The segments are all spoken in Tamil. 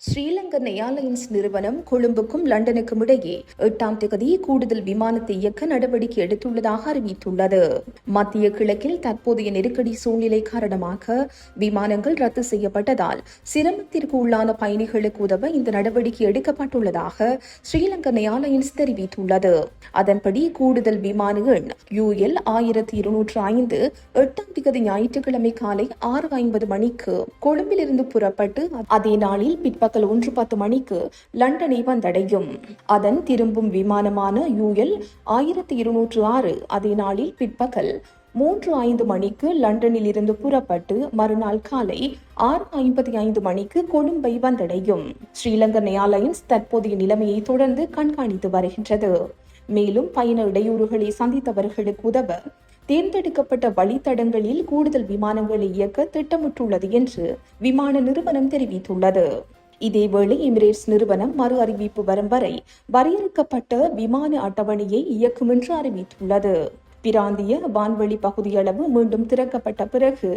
ஸ்ரீலங்கன் ஏர்லைன்ஸ் நிறுவனம் கொழும்புக்கும் லண்டனுக்கும் இடையே 8ஆம் தேதி கூடுதல் விமானத்தை இயக்க நடவடிக்கை எடுத்துள்ளதாக அறிவித்துள்ளது. மத்திய கிழக்கில் தற்போதைய நெருக்கடி சூழ்நிலை காரணமாக விமானங்கள் ரத்து செய்யப்பட்டதால் சிரமத்திற்கு உள்ளான பயணிகளுக்கு உதவ இந்த நடவடிக்கை எடுக்கப்பட்டுள்ளதாக ஸ்ரீலங்கன் ஏர்லைன்ஸ் தெரிவித்துள்ளது. அதன்படி கூடுதல் விமான எண் UL 1205 8ஆம் தேதி ஞாயிற்றுக்கிழமை காலை 6:50 மணிக்கு கொழும்பிலிருந்து புறப்பட்டு அதே நாளில் பிற்பகல் 1:10 மணிக்கு லண்டனை வந்தடையும். அதன் திரும்பும் விமானமான UL 1206 அதே நாளில் பிற்பகல் 3:05 மணிக்கு லண்டனில் இருந்து புறப்பட்டு மறுநாள் காலை 6:55 மணிக்கு கொழும்பை வந்தடையும். ஸ்ரீலங்கன் ஏர்லைன்ஸ் தற்போதைய நிலைமையை தொடர்ந்து கண்காணித்து வருகின்றது. மேலும் பயண இடையூறுகளை சந்தித்தவர்களுக்கு உதவ தேர்ந்தெடுக்கப்பட்ட வழித்தடங்களில் கூடுதல் விமானங்களை இயக்க திட்டமிட்டுள்ளது என்று விமான நிறுவனம் தெரிவித்துள்ளது. இதேவேளை எமிரேட்ஸ் நிறுவனம் மறு அறிவிப்பு வரும் வரை வரையறுக்கப்பட்ட விமான அட்டவணையை இயக்கும் என்று அறிவித்துள்ளது. பிராந்திய வான்வெளி பகுதியளவு மீண்டும் திறக்கப்பட்ட பிறகு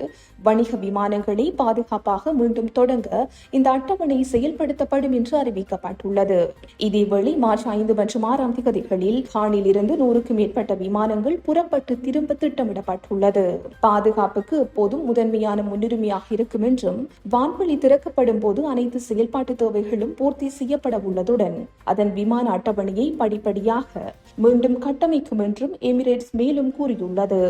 வணிக விமானங்களை பாதுகாப்பாக மீண்டும் தொடங்க இந்த அட்டவணை செயல்படுத்தப்படும் என்று அறிவிக்கப்பட்டுள்ளது. இதேவேளை மார்ச் 5 மற்றும் 6ஆம் தேதிகளில் ஹானில் இருந்து 100க்கும் மேற்பட்ட விமானங்கள் புறப்பட்டு திரும்ப திட்டமிடப்பட்டுள்ளது. பாதுகாப்புக்கு எப்போதும் முதன்மையான முன்னுரிமையாக இருக்கும் என்றும் வான்வெளி திறக்கப்படும் போது அனைத்து செயல்பாட்டு தேவைகளும் பூர்த்தி செய்யப்பட உள்ளதுடன் அதன் விமான அட்டவணையை படிப்படியாக மீண்டும் கட்டமைக்கும் என்றும் எமிரேட்ஸ் மேலும் கூறியுள்ளது.